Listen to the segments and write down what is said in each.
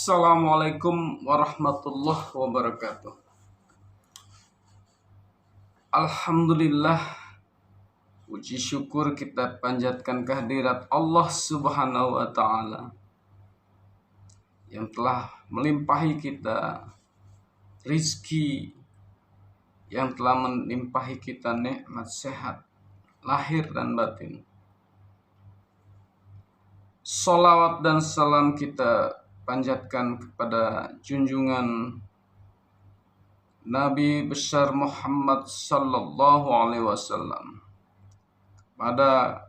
Assalamualaikum warahmatullahi wabarakatuh. Alhamdulillah, puji syukur kita panjatkan kehadirat Allah Subhanahu wa Ta'ala yang telah melimpahi kita rizki, yang telah melimpahi kita nikmat sehat lahir dan batin. Salawat dan salam kita panjatkan kepada junjungan Nabi besar Muhammad sallallahu alaihi wasallam, pada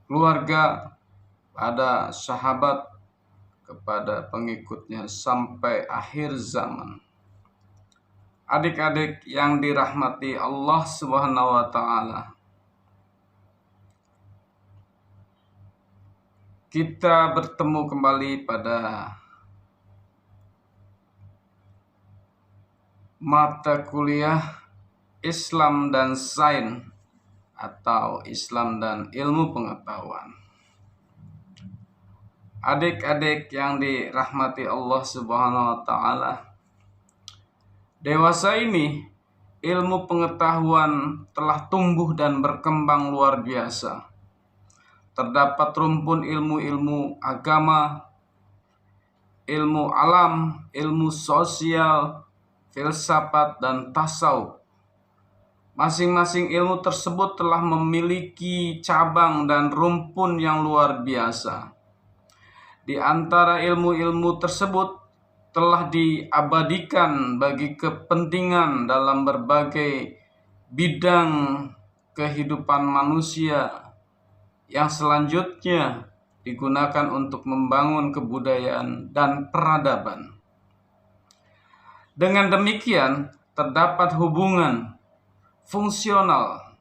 keluarga, pada sahabat, kepada pengikutnya sampai akhir zaman. Adik-adik yang dirahmati Allah Subhanahu wa Ta'ala, kita bertemu kembali pada mata kuliah Islam dan Sains atau Islam dan Ilmu Pengetahuan. Adik-adik yang dirahmati Allah Subhanahu wa Ta'ala, dewasa ini ilmu pengetahuan telah tumbuh dan berkembang luar biasa. Terdapat rumpun ilmu-ilmu agama, ilmu alam, ilmu sosial, filsafat, dan tasawuf. Masing-masing ilmu tersebut telah memiliki cabang dan rumpun yang luar biasa. Di antara ilmu-ilmu tersebut telah diabadikan bagi kepentingan dalam berbagai bidang kehidupan manusia, yang selanjutnya digunakan untuk membangun kebudayaan dan peradaban. Dengan demikian, terdapat hubungan fungsional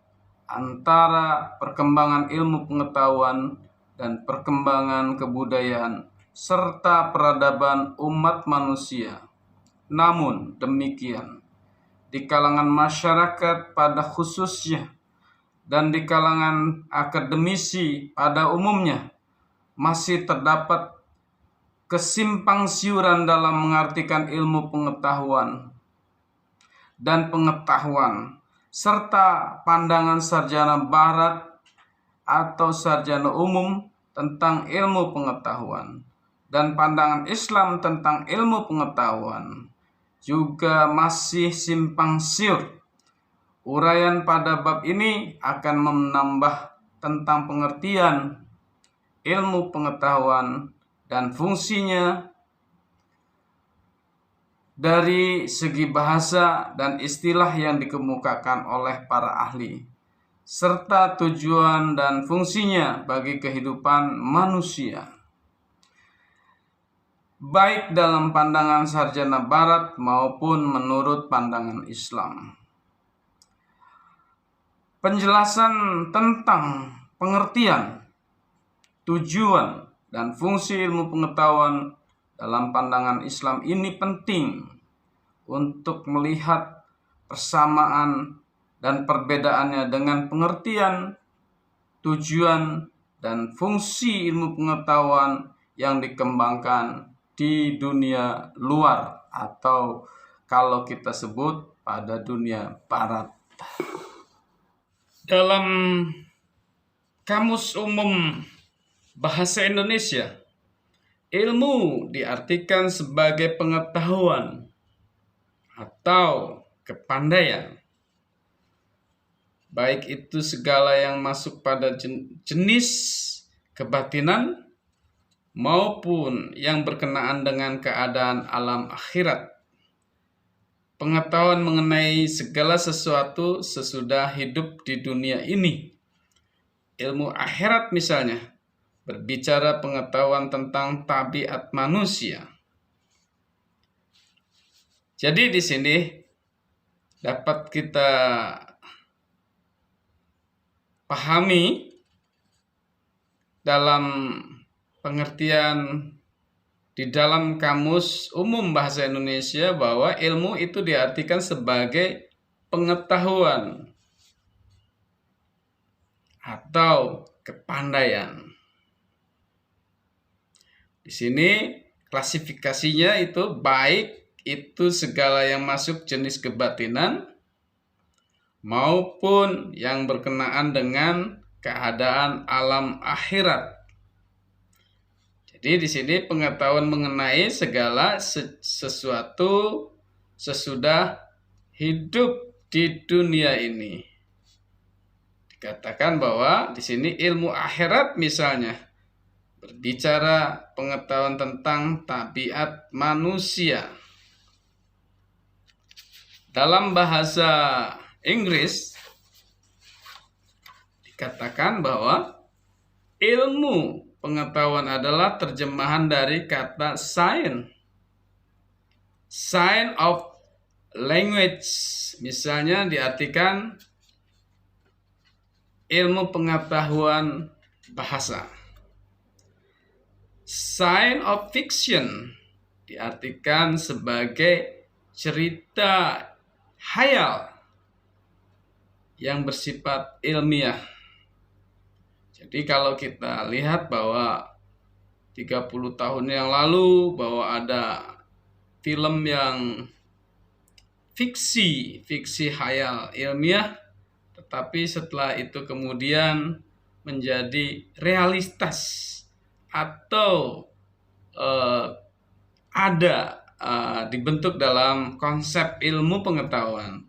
antara perkembangan ilmu pengetahuan dan perkembangan kebudayaan serta peradaban umat manusia. Namun demikian, di kalangan masyarakat pada khususnya dan di kalangan akademisi pada umumnya masih terdapat kesimpangsiuran dalam mengartikan ilmu pengetahuan dan pengetahuan, serta pandangan sarjana barat atau sarjana umum tentang ilmu pengetahuan dan pandangan Islam tentang ilmu pengetahuan juga masih simpang siur. Uraian pada bab ini akan menambah tentang pengertian ilmu pengetahuan dan fungsinya dari segi bahasa dan istilah yang dikemukakan oleh para ahli, serta tujuan dan fungsinya bagi kehidupan manusia, baik dalam pandangan sarjana barat maupun menurut pandangan Islam. Penjelasan tentang pengertian, tujuan, dan fungsi ilmu pengetahuan dalam pandangan Islam ini penting untuk melihat persamaan dan perbedaannya dengan pengertian, tujuan, dan fungsi ilmu pengetahuan yang dikembangkan di dunia luar atau kalau kita sebut pada dunia barat. Dalam Kamus Umum Bahasa Indonesia, ilmu diartikan sebagai pengetahuan atau kepandaian, baik itu segala yang masuk pada jenis kebatinan maupun yang berkenaan dengan keadaan alam akhirat. Pengetahuan mengenai segala sesuatu sesudah hidup di dunia ini. Ilmu akhirat misalnya berbicara pengetahuan tentang tabiat manusia. Jadi di sini dapat kita pahami dalam pengertian di dalam Kamus Umum Bahasa Indonesia bahwa ilmu itu diartikan sebagai pengetahuan atau kepandaian. Di sini klasifikasinya itu baik itu segala yang masuk jenis kebatinan maupun yang berkenaan dengan keadaan alam akhirat. Jadi di sini pengetahuan mengenai segala sesuatu sesudah hidup di dunia ini. Dikatakan bahwa di sini ilmu akhirat misalnya berbicara pengetahuan tentang tabiat manusia. Dalam bahasa Inggris dikatakan bahwa ilmu pengetahuan adalah terjemahan dari kata science. Science of language misalnya diartikan ilmu pengetahuan bahasa. Science of fiction diartikan sebagai cerita khayal yang bersifat ilmiah. Jadi kalau kita lihat bahwa 30 tahun yang lalu bahwa ada film yang fiksi khayal ilmiah, tetapi setelah itu kemudian menjadi realitas atau dibentuk dalam konsep ilmu pengetahuan.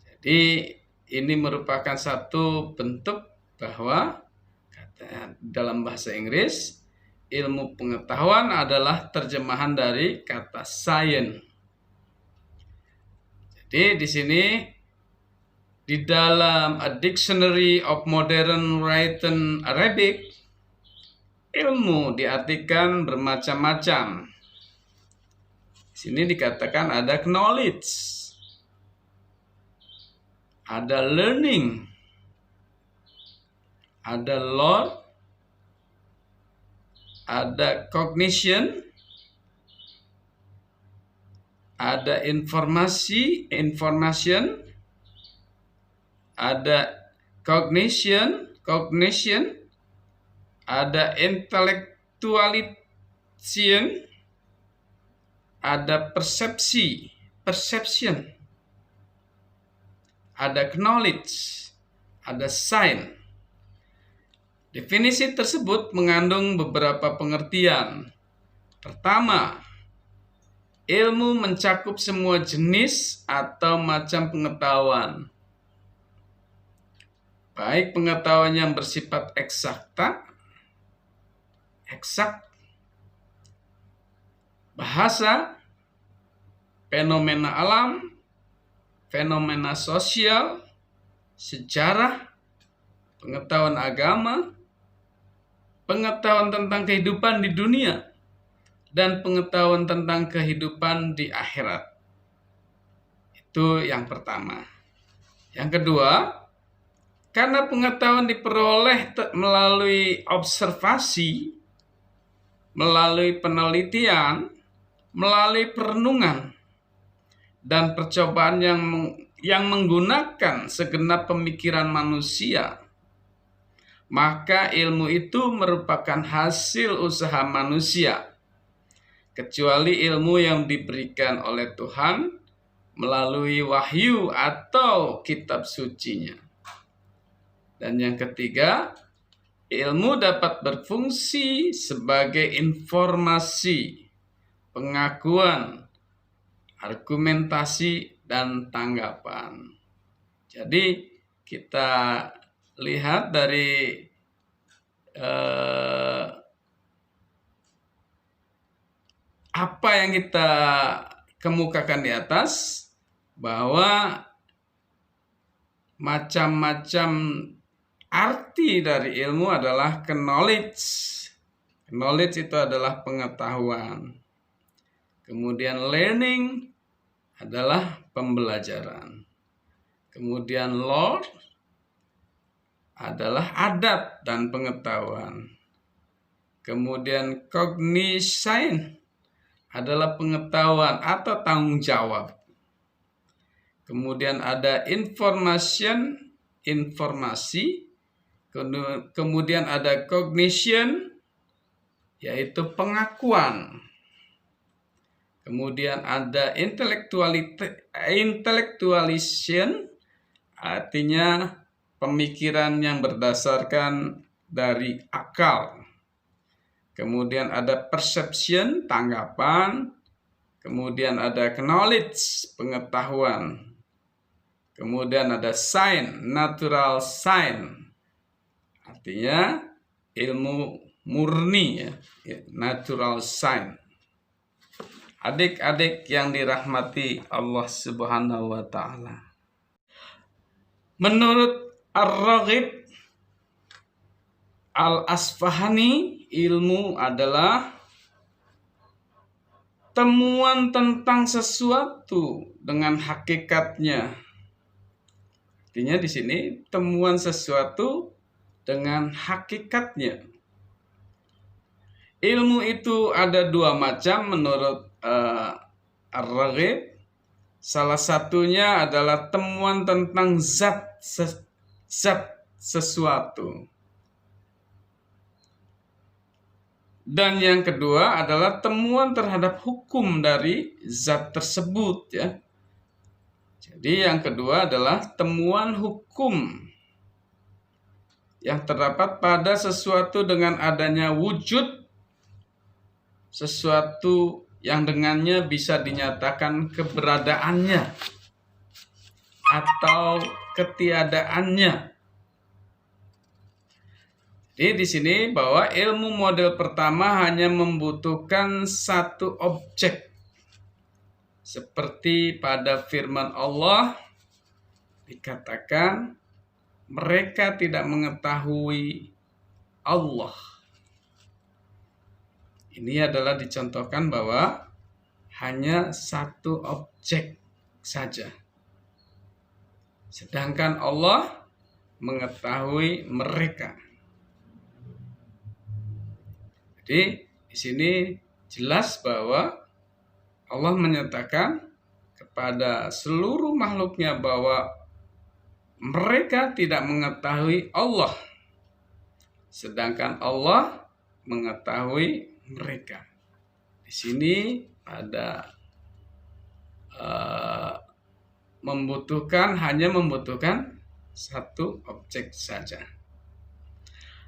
Jadi ini merupakan satu bentuk bahwa dalam bahasa Inggris ilmu pengetahuan adalah terjemahan dari kata science. Jadi di sini di dalam A Dictionary of Modern Written Arabic, ilmu diartikan bermacam-macam. Di sini dikatakan ada knowledge, ada learning, ada lore, ada cognition, ada information, ada cognition, ada intellectualization, ada perception, ada knowledge, ada sign. Definisi tersebut mengandung beberapa pengertian. Pertama, ilmu mencakup semua jenis atau macam pengetahuan. Baik pengetahuan yang bersifat eksak, bahasa, fenomena alam, fenomena sosial, sejarah, pengetahuan agama, pengetahuan tentang kehidupan di dunia, dan pengetahuan tentang kehidupan di akhirat. Itu yang pertama. Yang kedua, karena pengetahuan diperoleh melalui observasi, melalui penelitian, melalui perenungan, dan percobaan yang menggunakan segenap pemikiran manusia, maka ilmu itu merupakan hasil usaha manusia, kecuali ilmu yang diberikan oleh Tuhan melalui wahyu atau kitab sucinya. Dan yang ketiga, ilmu dapat berfungsi sebagai informasi, pengakuan, argumentasi, dan tanggapan. Jadi kita lihat dari apa yang kita kemukakan di atas, bahwa macam-macam arti dari ilmu adalah knowledge. Knowledge itu adalah pengetahuan. Kemudian learning adalah pembelajaran. Kemudian lore adalah adat dan pengetahuan. Kemudian cognition adalah pengetahuan atau tanggung jawab. Kemudian ada information, informasi. Kemudian ada cognition, yaitu pengakuan. Kemudian ada intellectualization, artinya pemikiran yang berdasarkan dari akal. Kemudian ada perception, tanggapan. Kemudian ada knowledge, pengetahuan. Kemudian ada science, natural science, artinya ilmu murni, natural science. Adik-adik yang dirahmati Allah Subhanahu wa Ta'ala, menurut Ar-Raghib Al-Asfahani, ilmu adalah temuan tentang sesuatu dengan hakikatnya. Artinya di sini temuan sesuatu dengan hakikatnya. Ilmu itu ada dua macam menurut Ar-Raghib. Salah satunya adalah temuan tentang zat sesuatu. Dan yang kedua adalah temuan terhadap hukum dari zat tersebut, ya. Jadi yang kedua adalah temuan hukum yang terdapat pada sesuatu dengan adanya wujud, sesuatu yang dengannya bisa dinyatakan keberadaannya atau ketiadaannya. Jadi di sini bahwa ilmu model pertama hanya membutuhkan satu objek. Seperti pada firman Allah dikatakan mereka tidak mengetahui Allah. Ini adalah dicontohkan bahwa hanya satu objek saja. Sedangkan Allah mengetahui mereka. Jadi di sini jelas bahwa Allah menyatakan kepada seluruh makhluknya bahwa mereka tidak mengetahui Allah, sedangkan Allah mengetahui mereka. Di sini ada hanya membutuhkan satu objek saja.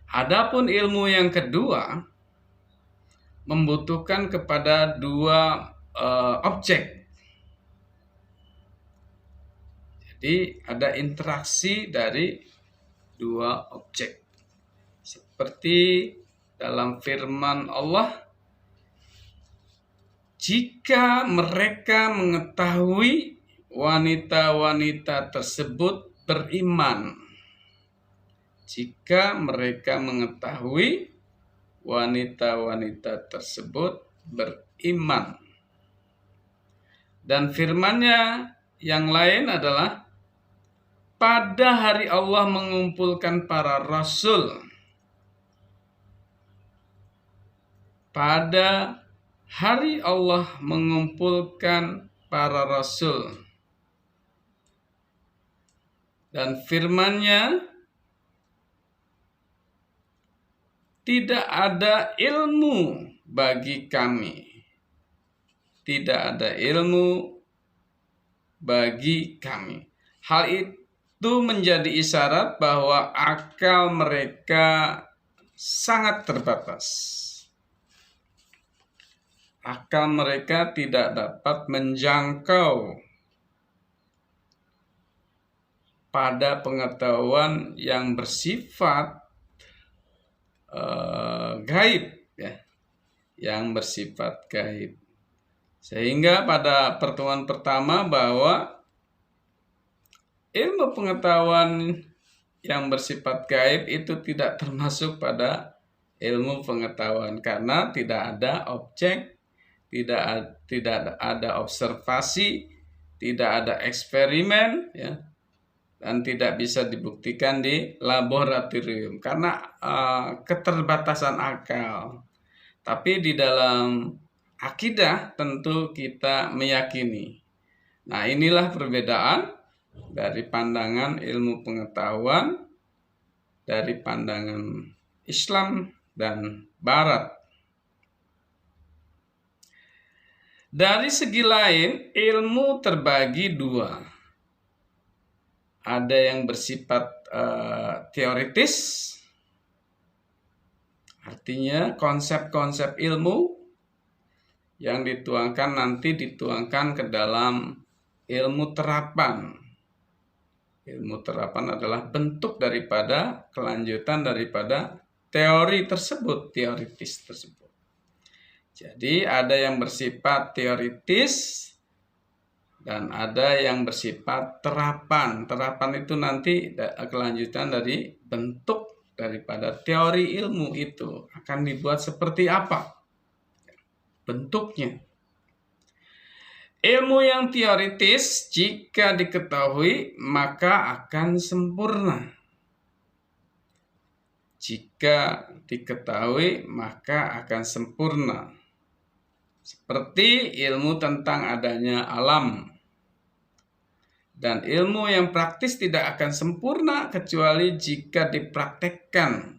Adapun ilmu yang kedua membutuhkan kepada dua objek. Jadi ada interaksi dari dua objek. Seperti dalam firman Allah, jika mereka mengetahui wanita-wanita tersebut beriman. Jika mereka mengetahui wanita-wanita tersebut beriman. Dan firman-Nya yang lain adalah pada hari Allah mengumpulkan para rasul. Pada hari Allah mengumpulkan para rasul. Dan firman-Nya, tidak ada ilmu bagi kami. Tidak ada ilmu bagi kami. Hal itu menjadi isyarat bahwa akal mereka sangat terbatas. Akal mereka tidak dapat menjangkau pada pengetahuan yang bersifat gaib, ya, yang bersifat gaib. Sehingga pada pertemuan pertama bahwa ilmu pengetahuan yang bersifat gaib itu tidak termasuk pada ilmu pengetahuan karena tidak ada objek, tidak ada observasi, tidak ada eksperimen, ya. Dan tidak bisa dibuktikan di laboratorium karena keterbatasan akal. Tapi di dalam akidah tentu kita meyakini. Nah, inilah perbedaan dari pandangan ilmu pengetahuan dari pandangan Islam dan Barat. Dari segi lain, ilmu terbagi dua. Ada yang bersifat teoritis, artinya konsep-konsep ilmu yang nanti dituangkan ke dalam ilmu terapan. Ilmu terapan adalah bentuk daripada kelanjutan daripada teori tersebut, teoritis tersebut. Jadi ada yang bersifat teoritis dan ada yang bersifat terapan. Terapan itu nanti kelanjutan dari bentuk daripada teori ilmu itu akan dibuat seperti apa bentuknya. Ilmu yang teoritis jika diketahui maka akan sempurna. Jika diketahui maka akan sempurna. Seperti ilmu tentang adanya alam. Dan ilmu yang praktis tidak akan sempurna kecuali jika dipraktekkan.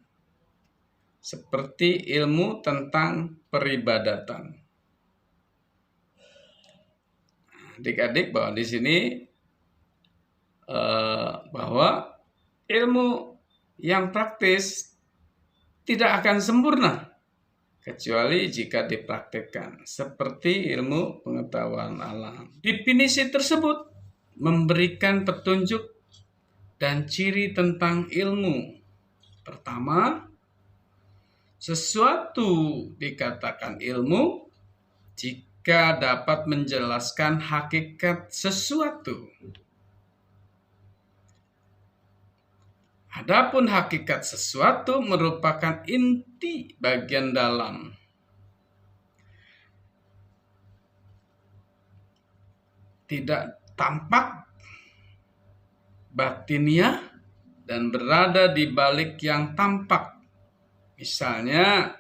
Seperti ilmu tentang peribadatan. Adik-adik bahwa di sini bahwa ilmu yang praktis tidak akan sempurna kecuali jika dipraktekkan, seperti ilmu pengetahuan alam. Definisi tersebut memberikan petunjuk dan ciri tentang ilmu. Pertama, sesuatu dikatakan ilmu jika dapat menjelaskan hakikat sesuatu. Adapun hakikat sesuatu merupakan inti bagian dalam. Tidak tampak, batiniah, dan berada di balik yang tampak. Misalnya,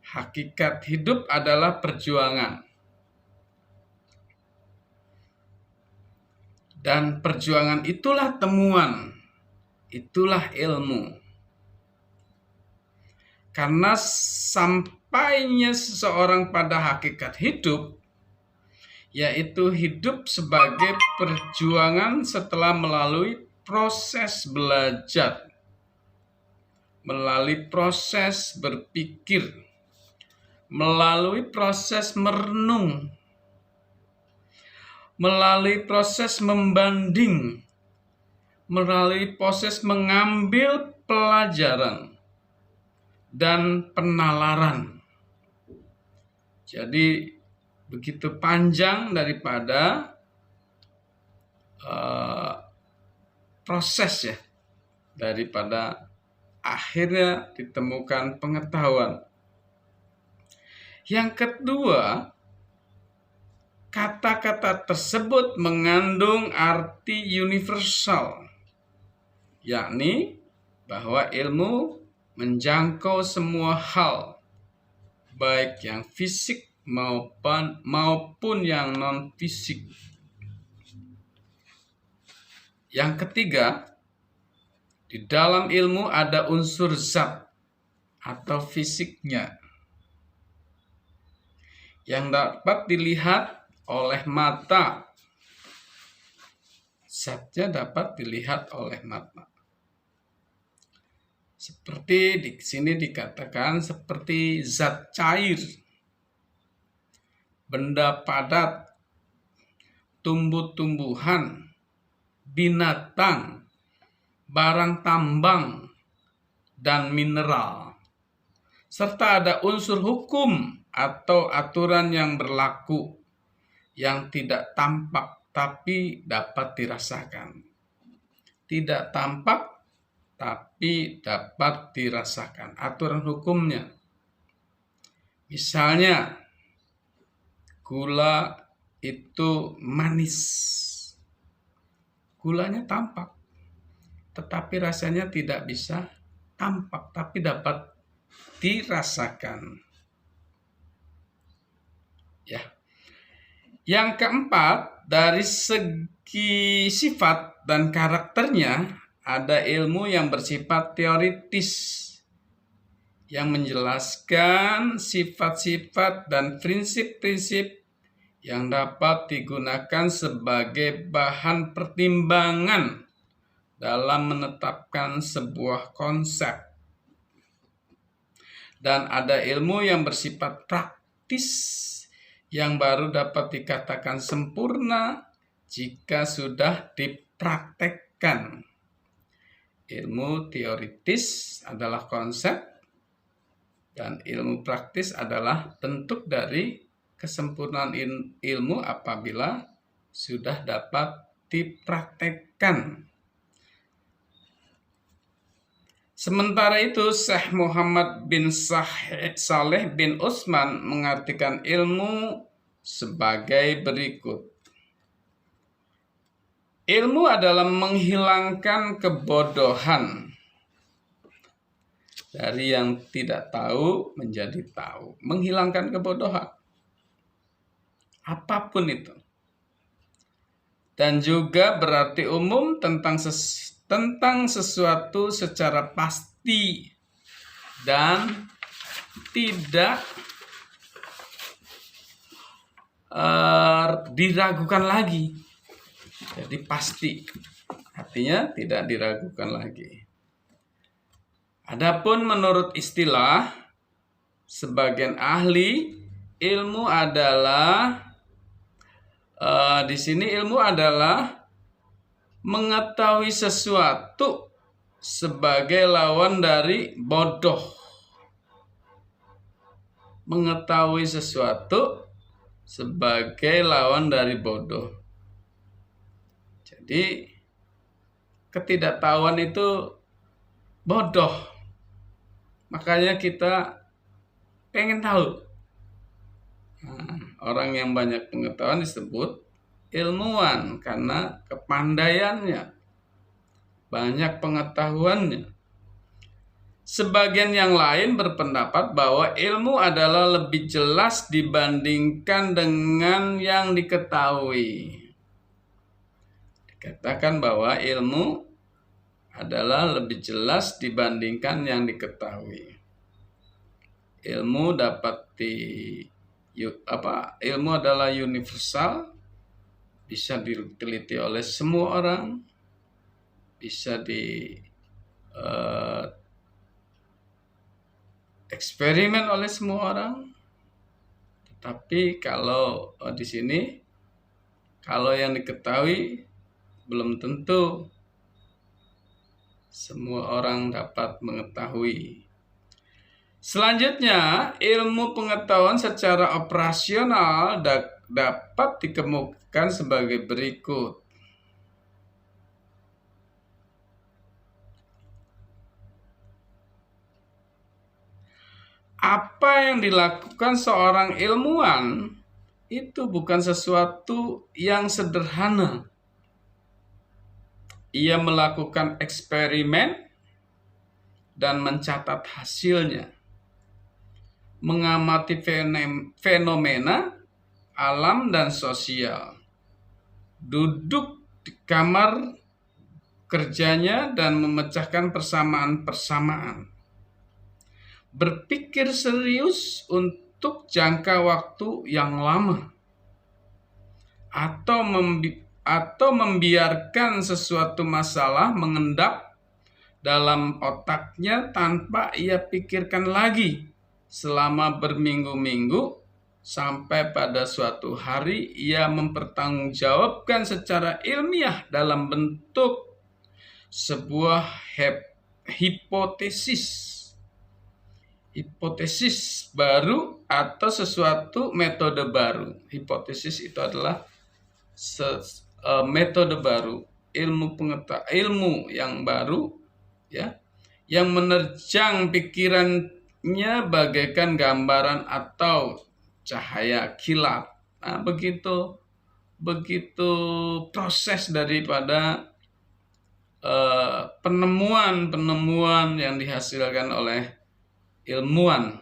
hakikat hidup adalah perjuangan. Dan perjuangan itulah temuan. Itulah ilmu. Karena sampainya seseorang pada hakikat hidup, yaitu hidup sebagai perjuangan setelah melalui proses belajar, melalui proses berpikir, melalui proses merenung, melalui proses membanding, melalui proses mengambil pelajaran dan penalaran. Jadi begitu panjang daripada proses ya, daripada akhirnya ditemukan pengetahuan. Yang kedua, kata-kata tersebut mengandung arti universal, yakni bahwa ilmu menjangkau semua hal, baik yang fisik maupun yang non-fisik. Yang ketiga, di dalam ilmu ada unsur zat atau fisiknya yang dapat dilihat oleh mata. Zatnya dapat dilihat oleh mata. Seperti di sini dikatakan seperti zat cair, benda padat, tumbuh-tumbuhan, binatang, barang tambang, dan mineral. Serta ada unsur hukum atau aturan yang berlaku yang tidak tampak tapi dapat dirasakan. Tidak tampak tapi dapat dirasakan aturan hukumnya. Misalnya, gula itu manis. Gulanya tampak, tetapi rasanya tidak bisa tampak, tapi dapat dirasakan. Ya. Yang keempat, dari segi sifat dan karakternya, ada ilmu yang bersifat teoritis yang menjelaskan sifat-sifat dan prinsip-prinsip yang dapat digunakan sebagai bahan pertimbangan dalam menetapkan sebuah konsep. Dan ada ilmu yang bersifat praktis yang baru dapat dikatakan sempurna jika sudah dipraktekkan. Ilmu teoritis adalah konsep dan ilmu praktis adalah bentuk dari kesempurnaan ilmu apabila sudah dapat dipraktekkan. Sementara itu, Syekh Muhammad bin Saleh bin Utsman mengartikan ilmu sebagai berikut. Ilmu adalah menghilangkan kebodohan. Dari yang tidak tahu menjadi tahu. Menghilangkan kebodohan. Apapun itu. Dan juga berarti umum tentang sesuatu secara pasti dan tidak diragukan lagi. Jadi pasti, artinya tidak diragukan lagi. Adapun menurut istilah sebagian ahli, ilmu adalah di sini ilmu adalah mengetahui sesuatu sebagai lawan dari bodoh. Mengetahui sesuatu sebagai lawan dari bodoh. Jadi ketidaktahuan itu bodoh. Makanya kita pengen tahu. Orang yang banyak pengetahuan disebut ilmuwan karena kepandaiannya, banyak pengetahuannya. Sebagian yang lain berpendapat bahwa ilmu adalah lebih jelas dibandingkan dengan yang diketahui. Dikatakan bahwa ilmu adalah lebih jelas dibandingkan yang diketahui. Ilmu ilmu adalah universal, bisa diteliti oleh semua orang, bisa eksperimen oleh semua orang. Tetapi kalau di sini, kalau yang diketahui belum tentu semua orang dapat mengetahui. Selanjutnya, ilmu pengetahuan secara operasional dapat dikemukakan sebagai berikut. Apa yang dilakukan seorang ilmuwan itu bukan sesuatu yang sederhana. Ia melakukan eksperimen dan mencatat hasilnya. Mengamati fenomena alam dan sosial. Duduk di kamar kerjanya dan memecahkan persamaan-persamaan. Berpikir serius untuk jangka waktu yang lama. Atau membiarkan sesuatu masalah mengendap dalam otaknya tanpa ia pikirkan lagi selama berminggu-minggu sampai pada suatu hari ia mempertanggungjawabkan secara ilmiah dalam bentuk sebuah hipotesis baru atau sesuatu metode baru. Hipotesis itu adalah metode baru, ilmu yang baru, ya, yang menerjang pikirannya bagaikan gambaran atau cahaya kilat. Nah, begitu proses daripada penemuan yang dihasilkan oleh ilmuwan.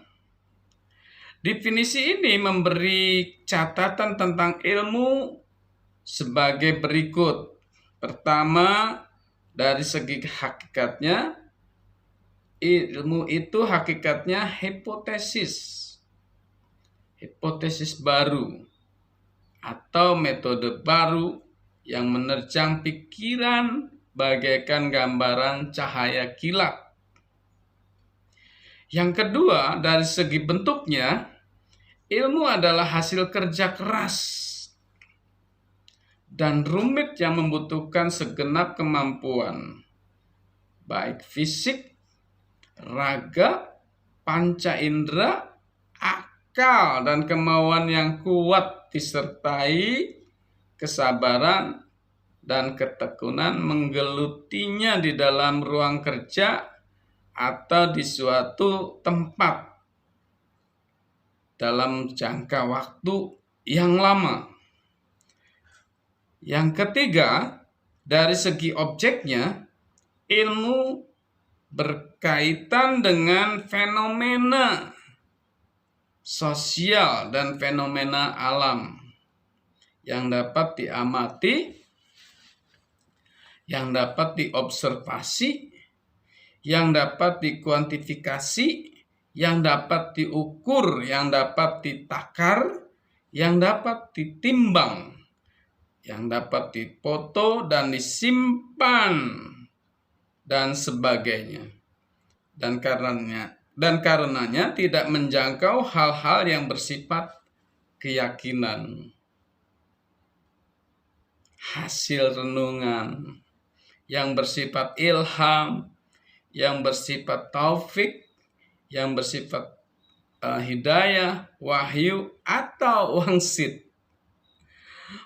Definisi ini memberi catatan tentang ilmu sebagai berikut. Pertama, dari segi hakikatnya, ilmu itu hakikatnya hipotesis baru atau metode baru yang menerjang pikiran bagaikan gambaran cahaya kilat. Yang kedua, dari segi bentuknya, ilmu adalah hasil kerja keras dan rumit yang membutuhkan segenap kemampuan, baik fisik, raga, panca indera, akal, dan kemauan yang kuat disertai kesabaran dan ketekunan menggelutinya di dalam ruang kerja atau di suatu tempat dalam jangka waktu yang lama. Yang ketiga, dari segi objeknya, ilmu berkaitan dengan fenomena sosial dan fenomena alam yang dapat diamati, yang dapat diobservasi, yang dapat dikuantifikasi, yang dapat diukur, yang dapat ditakar, yang dapat ditimbang, yang dapat dipoto dan disimpan, dan sebagainya. Dan karenanya tidak menjangkau hal-hal yang bersifat keyakinan, hasil renungan, yang bersifat ilham, yang bersifat taufik, yang bersifat hidayah, wahyu, atau wangsit.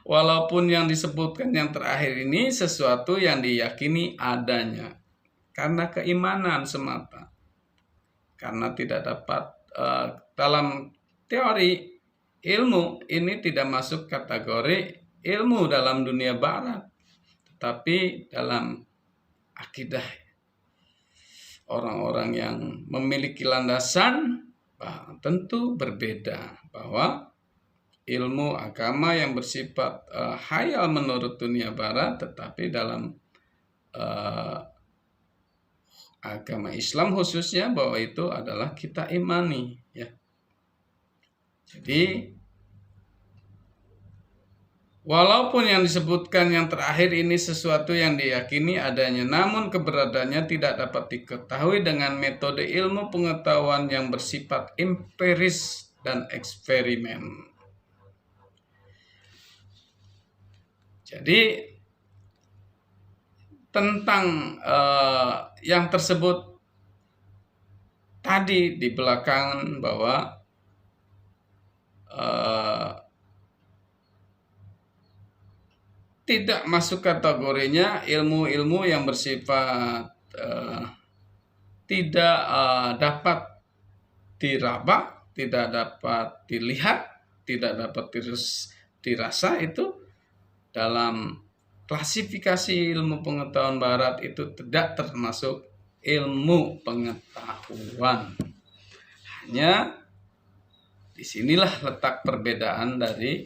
Walaupun yang disebutkan yang terakhir ini sesuatu yang diyakini adanya karena keimanan semata, karena tidak dapat dalam teori ilmu ini tidak masuk kategori ilmu dalam dunia barat, tetapi dalam akidah orang-orang yang memiliki landasan tentu berbeda, bahwa ilmu agama yang bersifat hayal menurut dunia barat, tetapi dalam agama Islam khususnya bahwa itu adalah kita imani, ya. Jadi walaupun yang disebutkan yang terakhir ini sesuatu yang diyakini adanya, namun keberadaannya tidak dapat diketahui dengan metode ilmu pengetahuan yang bersifat empiris dan eksperimen. Jadi tentang yang tersebut tadi di belakang, bahwa tidak masuk kategorinya ilmu-ilmu yang bersifat tidak dapat diraba, tidak dapat dilihat, tidak dapat dirasa. Itu dalam klasifikasi ilmu pengetahuan barat itu tidak termasuk ilmu pengetahuan. Hanya disinilah letak perbedaan dari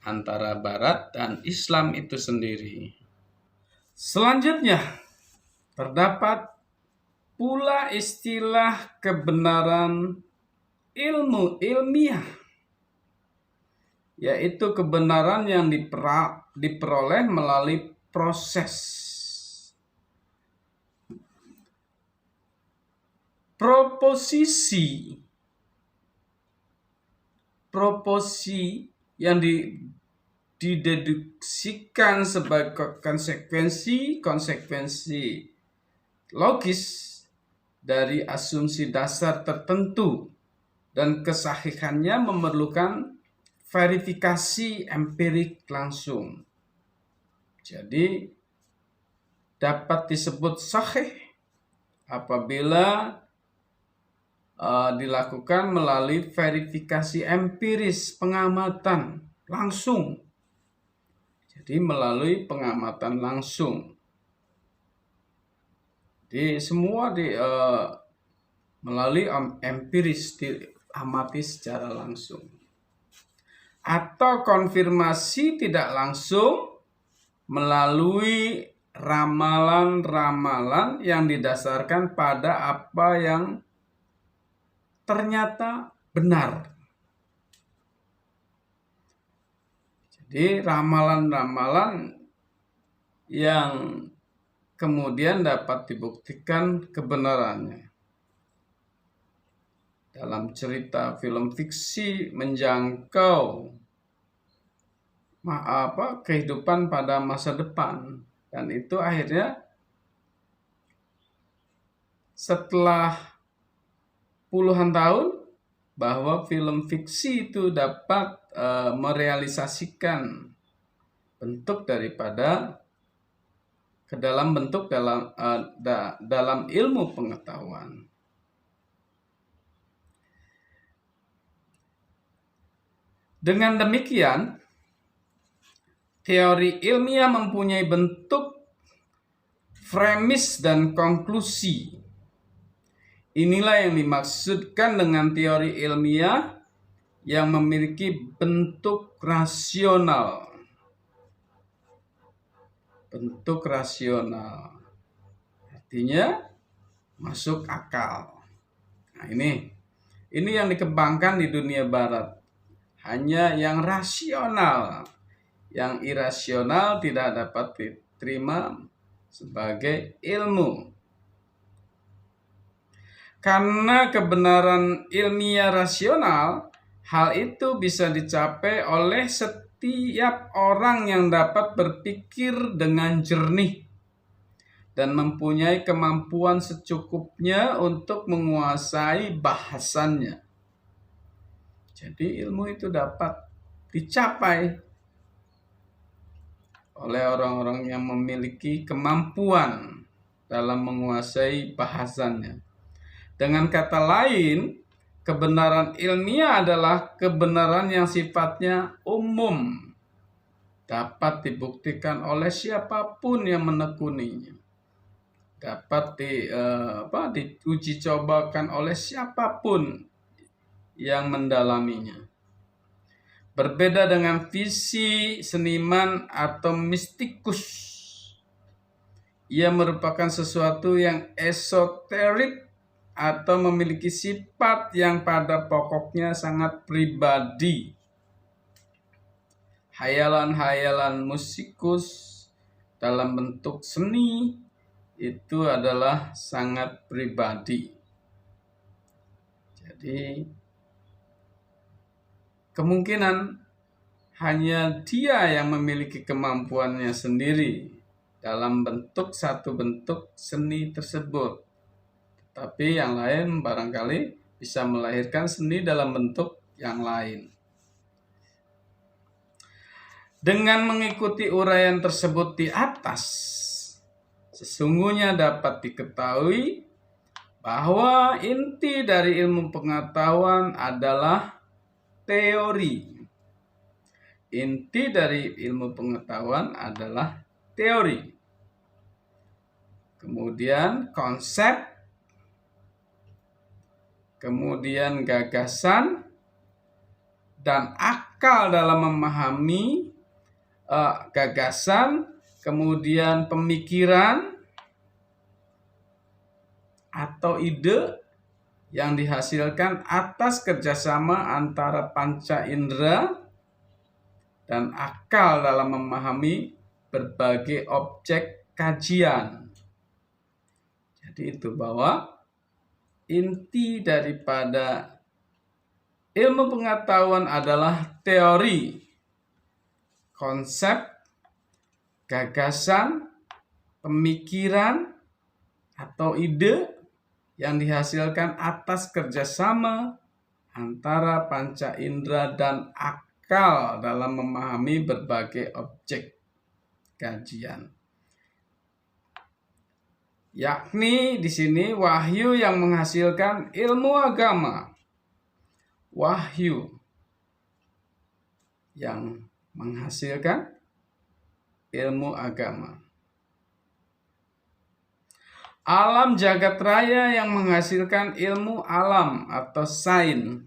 antara barat dan Islam itu sendiri. Selanjutnya, terdapat pula istilah kebenaran ilmu ilmiah, yaitu kebenaran yang diperoleh melalui proses proposisi yang dideduksikan sebagai konsekuensi logis dari asumsi dasar tertentu, dan kesahihannya memerlukan verifikasi empirik langsung. Jadi dapat disebut sahih apabila dilakukan melalui verifikasi empiris, pengamatan langsung. Jadi melalui pengamatan langsung. Jadi semua melalui empiris, diamati secara langsung. Atau konfirmasi tidak langsung melalui ramalan-ramalan yang didasarkan pada apa yang ternyata benar. Jadi ramalan-ramalan yang kemudian dapat dibuktikan kebenarannya. Dalam cerita film fiksi menjangkau kehidupan pada masa depan, dan itu akhirnya setelah puluhan tahun bahwa film fiksi itu dapat merealisasikan bentuk daripada dalam ilmu pengetahuan. Dengan demikian, teori ilmiah mempunyai bentuk, premis, dan konklusi. Inilah yang dimaksudkan dengan teori ilmiah yang memiliki bentuk rasional. Bentuk rasional artinya masuk akal. Nah, ini yang dikembangkan di dunia barat. Hanya yang rasional, yang irasional tidak dapat diterima sebagai ilmu. Karena kebenaran ilmiah rasional, hal itu bisa dicapai oleh setiap orang yang dapat berpikir dengan jernih dan mempunyai kemampuan secukupnya untuk menguasai bahasannya. Jadi ilmu itu dapat dicapai oleh orang-orang yang memiliki kemampuan dalam menguasai bahasannya. Dengan kata lain, kebenaran ilmiah adalah kebenaran yang sifatnya umum, dapat dibuktikan oleh siapapun yang menekuninya, dapat diuji cobakan oleh siapapun yang mendalaminya. Berbeda dengan visi seniman atau mistikus, ia merupakan sesuatu yang esoterik atau memiliki sifat yang pada pokoknya sangat pribadi. Hayalan-hayalan musikus dalam bentuk seni itu adalah sangat pribadi. Jadi kemungkinan hanya dia yang memiliki kemampuannya sendiri dalam satu bentuk seni tersebut. Tapi yang lain barangkali bisa melahirkan seni dalam bentuk yang lain. Dengan mengikuti uraian tersebut di atas, sesungguhnya dapat diketahui bahwa inti dari ilmu pengetahuan adalah teori. Inti dari ilmu pengetahuan adalah teori. Kemudian konsep, kemudian gagasan, dan akal dalam memahami gagasan, kemudian pemikiran atau ide yang dihasilkan atas kerjasama antara panca indera dan akal dalam memahami berbagai objek kajian. Jadi itu bahwa inti daripada ilmu pengetahuan adalah teori, konsep, gagasan, pemikiran, atau ide yang dihasilkan atas kerjasama antara panca indera dan akal dalam memahami berbagai objek kajian. Yakni di sini wahyu yang menghasilkan ilmu agama. Wahyu yang menghasilkan ilmu agama. Alam jagat raya yang menghasilkan ilmu alam atau sains.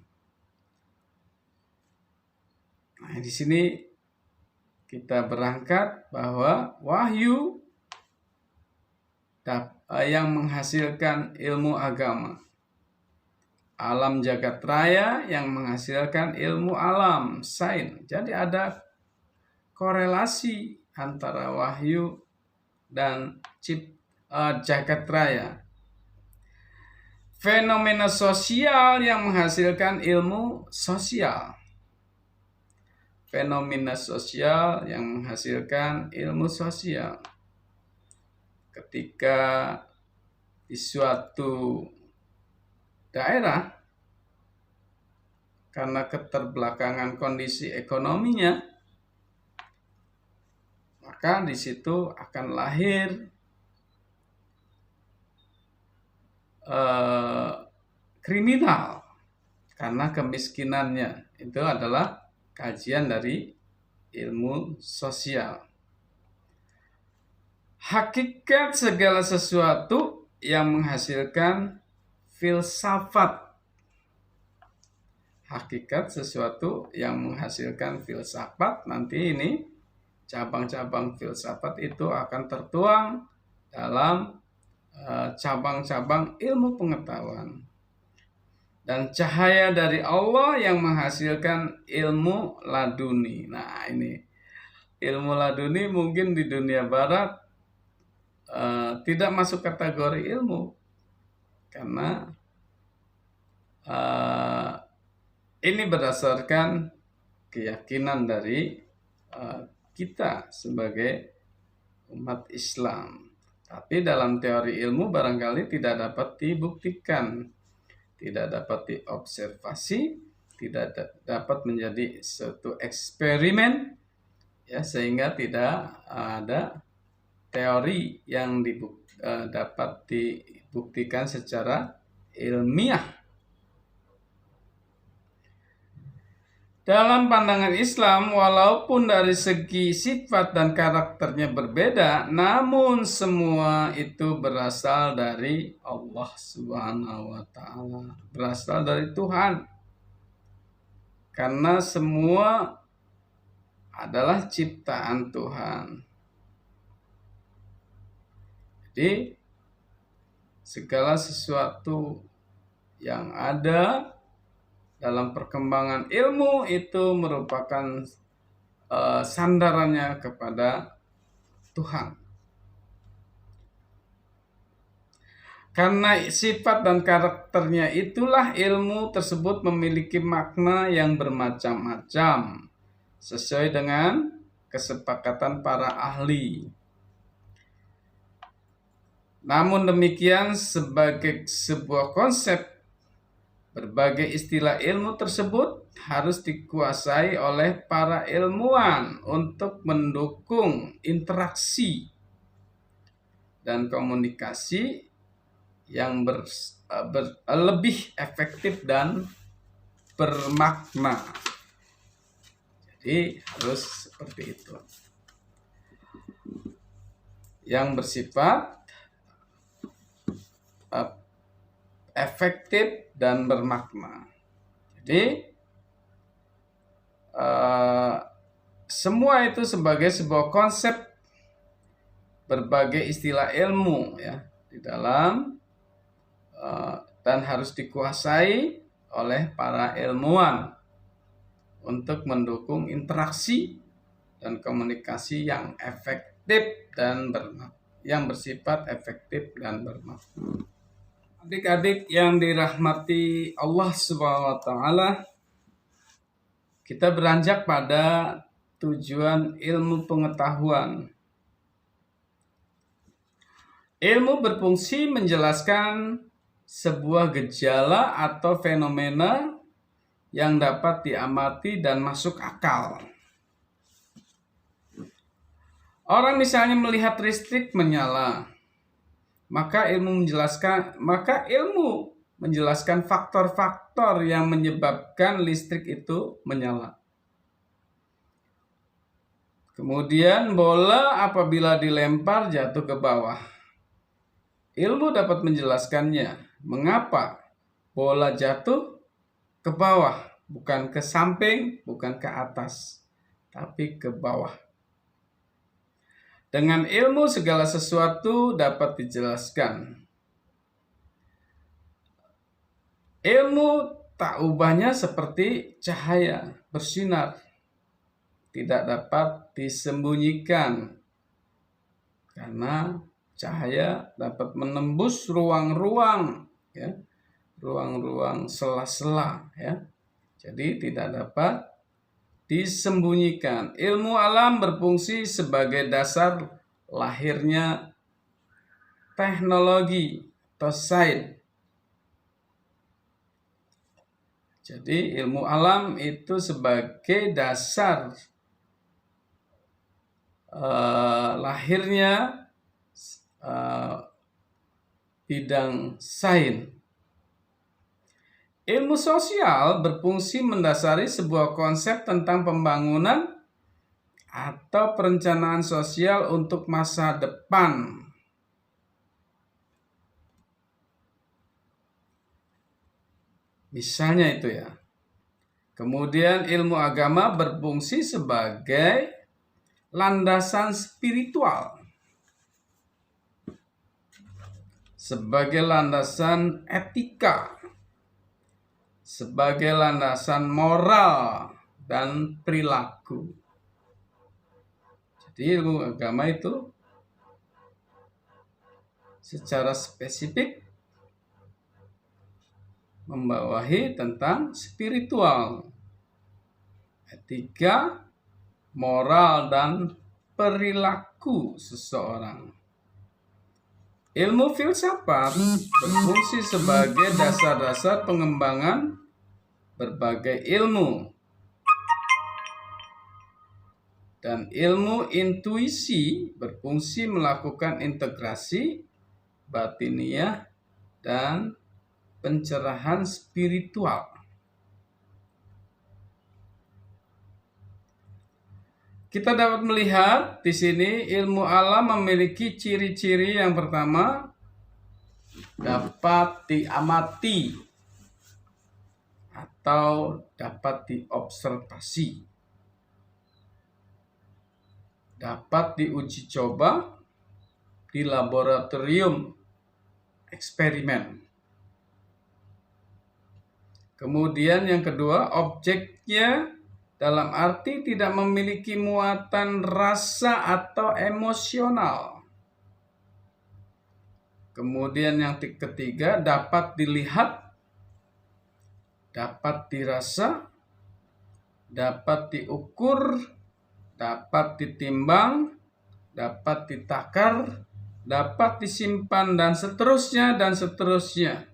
Nah, di sini kita berangkat bahwa wahyu yang menghasilkan ilmu agama. Alam jagat raya yang menghasilkan ilmu alam, sains. Jadi ada korelasi antara wahyu dan jagat raya. Fenomena sosial yang menghasilkan ilmu sosial. Fenomena sosial yang menghasilkan ilmu sosial. Ketika di suatu daerah, karena keterbelakangan kondisi ekonominya, maka di situ akan lahir kriminal karena kemiskinannya. Itu adalah kajian dari ilmu sosial. Hakikat segala sesuatu yang menghasilkan filsafat. Hakikat sesuatu yang menghasilkan filsafat, nanti ini cabang-cabang filsafat itu akan tertuang dalam cabang-cabang ilmu pengetahuan. Dan cahaya dari Allah yang menghasilkan ilmu laduni. Nah, ini ilmu laduni mungkin di dunia barat tidak masuk kategori ilmu, karena ini berdasarkan keyakinan dari kita sebagai umat Islam. Tapi dalam teori ilmu barangkali tidak dapat dibuktikan, tidak dapat diobservasi, tidak dapat menjadi suatu eksperimen, ya, sehingga tidak ada teori yang dapat dibuktikan secara ilmiah. Dalam pandangan Islam, walaupun dari segi sifat dan karakternya berbeda, namun semua itu berasal dari Allah Subhanahu wa Ta'ala, berasal dari Tuhan. Karena semua adalah ciptaan Tuhan. Jadi, segala sesuatu yang ada dalam perkembangan ilmu itu merupakan sandarannya kepada Tuhan. Karena sifat dan karakternya itulah ilmu tersebut memiliki makna yang bermacam-macam sesuai dengan kesepakatan para ahli. Namun demikian, sebagai sebuah konsep, berbagai istilah ilmu tersebut harus dikuasai oleh para ilmuwan untuk mendukung interaksi dan komunikasi yang lebih efektif dan bermakna. Jadi harus seperti itu. Yang bersifat efektif dan bermakna. Jadi semua itu sebagai sebuah konsep berbagai istilah ilmu, ya, di dalam dan harus dikuasai oleh para ilmuwan untuk mendukung interaksi dan komunikasi yang efektif dan yang bersifat efektif dan bermakna. Adik-adik yang dirahmati Allah Subhanahu wa Ta'ala, kita beranjak pada tujuan ilmu pengetahuan. Ilmu berfungsi menjelaskan sebuah gejala atau fenomena yang dapat diamati dan masuk akal. Orang misalnya melihat listrik menyala, maka ilmu menjelaskan faktor-faktor yang menyebabkan listrik itu menyala. Kemudian bola apabila dilempar jatuh ke bawah. Ilmu dapat menjelaskannya. Mengapa bola jatuh ke bawah, bukan ke samping, bukan ke atas, tapi ke bawah. Dengan ilmu segala sesuatu dapat dijelaskan. Ilmu tak ubahnya seperti cahaya bersinar. tidak dapat disembunyikan karena cahaya dapat menembus ruang-ruang, ya, ruang-ruang sela-sela, ya. Jadi tidak dapat disembunyikan. Ilmu alam berfungsi sebagai dasar lahirnya teknologi atau sains. Jadi ilmu alam itu sebagai dasar lahirnya bidang sains. Ilmu sosial berfungsi mendasari sebuah konsep tentang pembangunan atau perencanaan sosial untuk masa depan. Misalnya itu, ya. Kemudian ilmu agama berfungsi sebagai landasan spiritual, sebagai landasan etika, sebagai landasan moral dan perilaku. Jadi ilmu agama itu secara spesifik membawahi tentang spiritual, etika, moral, dan perilaku seseorang. Ilmu filsafat berfungsi sebagai dasar-dasar pengembangan berbagai ilmu. Dan ilmu intuisi berfungsi melakukan integrasi batiniah dan pencerahan spiritual. Kita dapat melihat di sini ilmu alam memiliki ciri-ciri. Yang pertama, dapat diamati atau dapat diobservasi, dapat diuji coba di laboratorium eksperimen. Kemudian yang kedua, objeknya dalam arti tidak memiliki muatan rasa atau emosional. Kemudian yang ketiga, dapat dilihat, dapat dirasa, dapat diukur, dapat ditimbang, dapat ditakar, dapat disimpan, dan seterusnya, dan seterusnya.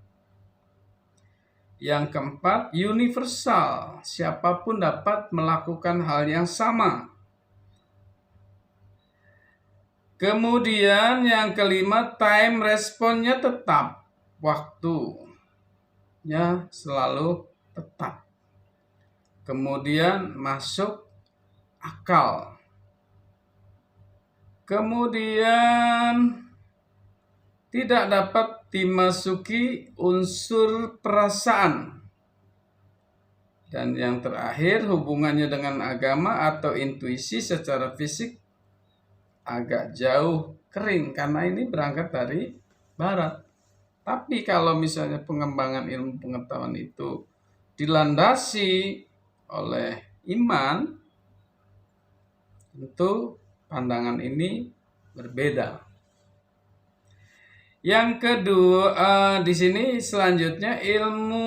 Yang keempat, universal. Siapapun dapat melakukan hal yang sama. Kemudian yang kelima, time responnya tetap. Waktunya selalu tetap. Kemudian masuk akal. Kemudian tidak dapat dimasuki unsur perasaan. Dan yang terakhir, hubungannya dengan agama atau intuisi secara fisik agak jauh kering karena ini berangkat dari barat. Tapi kalau misalnya pengembangan ilmu pengetahuan itu dilandasi oleh iman, tentu pandangan ini berbeda. Yang kedua, di sini selanjutnya ilmu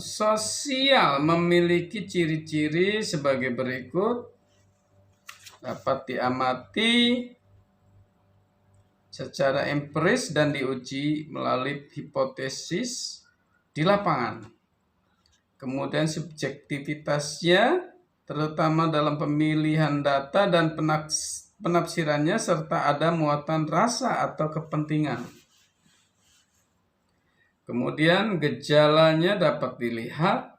sosial memiliki ciri-ciri sebagai berikut. Dapat diamati secara empiris dan diuji melalui hipotesis di lapangan. Kemudian subjektivitasnya terutama dalam pemilihan data dan penafsirannya serta ada muatan rasa atau kepentingan. Kemudian gejalanya dapat dilihat.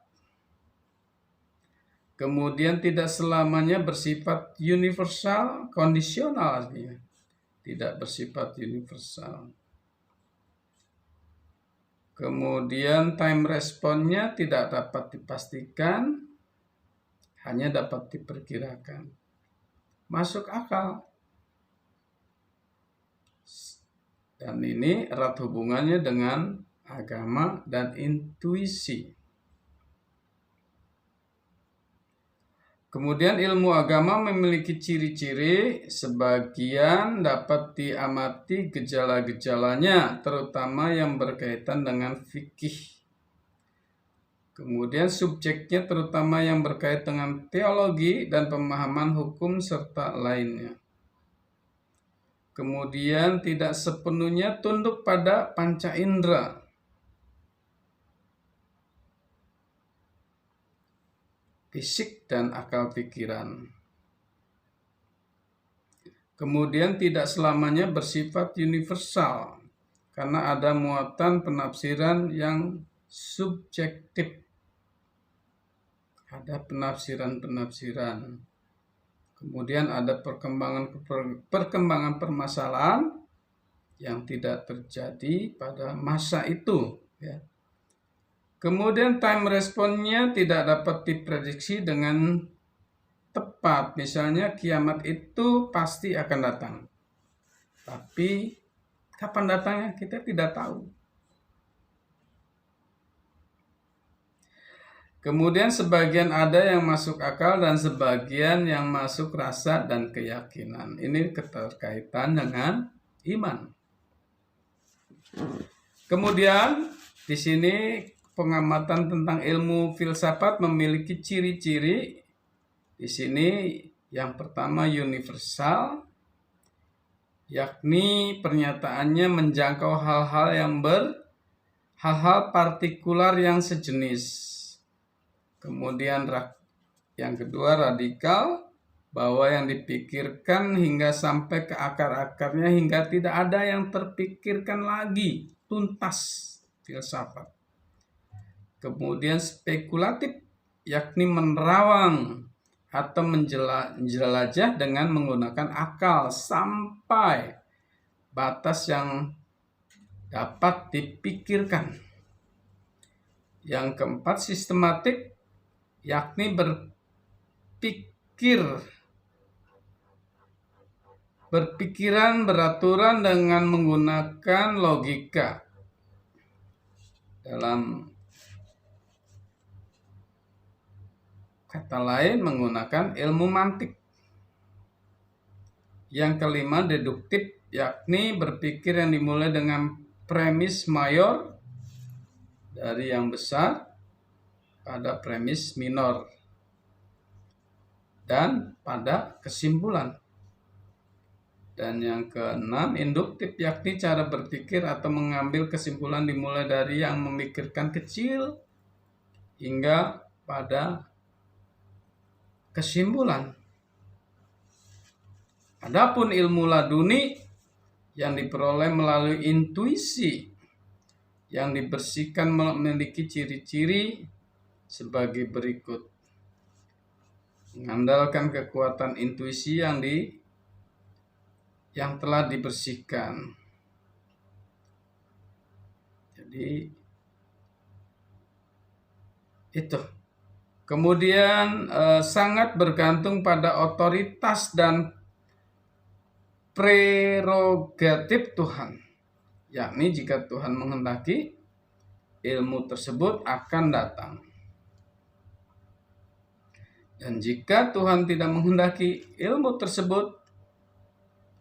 Kemudian tidak selamanya bersifat universal, kondisional artinya. Tidak bersifat universal. Kemudian time responnya tidak dapat dipastikan, hanya dapat diperkirakan. Masuk akal. Dan ini erat hubungannya dengan agama dan intuisi. Kemudian ilmu agama memiliki ciri-ciri, sebagian dapat diamati gejala-gejalanya, terutama yang berkaitan dengan fikih. Kemudian subjeknya terutama yang berkaitan dengan teologi dan pemahaman hukum serta lainnya. Kemudian tidak sepenuhnya tunduk pada panca indera. Fisik dan akal pikiran. Kemudian tidak selamanya bersifat universal, karena ada muatan penafsiran yang subjektif. Ada penafsiran-penafsiran. Kemudian ada perkembangan permasalahan yang tidak terjadi pada masa itu. Ya. Kemudian time response-nya tidak dapat diprediksi dengan tepat. Misalnya kiamat itu pasti akan datang. Tapi kapan datangnya kita tidak tahu. Kemudian sebagian ada yang masuk akal dan sebagian yang masuk rasa dan keyakinan. Ini keterkaitan dengan iman. Kemudian di sini pengamatan tentang ilmu filsafat memiliki ciri-ciri. Di sini yang pertama universal, yakni pernyataannya menjangkau hal-hal partikular yang sejenis. Kemudian yang kedua radikal, bahwa yang dipikirkan hingga sampai ke akar-akarnya hingga tidak ada yang terpikirkan lagi, tuntas filsafat. Kemudian spekulatif, yakni menerawang atau menjelajah dengan menggunakan akal sampai batas yang dapat dipikirkan. Yang keempat sistematik, yakni berpikiran beraturan dengan menggunakan logika. Dalam kata lain menggunakan ilmu mantik. Yang kelima deduktif, yakni berpikir yang dimulai dengan premis mayor dari yang besar pada premis minor dan pada kesimpulan. Dan yang keenam induktif, yakni cara berpikir atau mengambil kesimpulan dimulai dari yang memikirkan kecil hingga pada kesimpulan. Adapun ilmu laduni yang diperoleh melalui intuisi yang dibersihkan memiliki ciri-ciri sebagai berikut. Mengandalkan kekuatan intuisi yang telah dibersihkan. Jadi itu. Kemudian sangat bergantung pada otoritas dan prerogatif Tuhan. Yakni jika Tuhan menghendaki, ilmu tersebut akan datang. Dan jika Tuhan tidak menghendaki, ilmu tersebut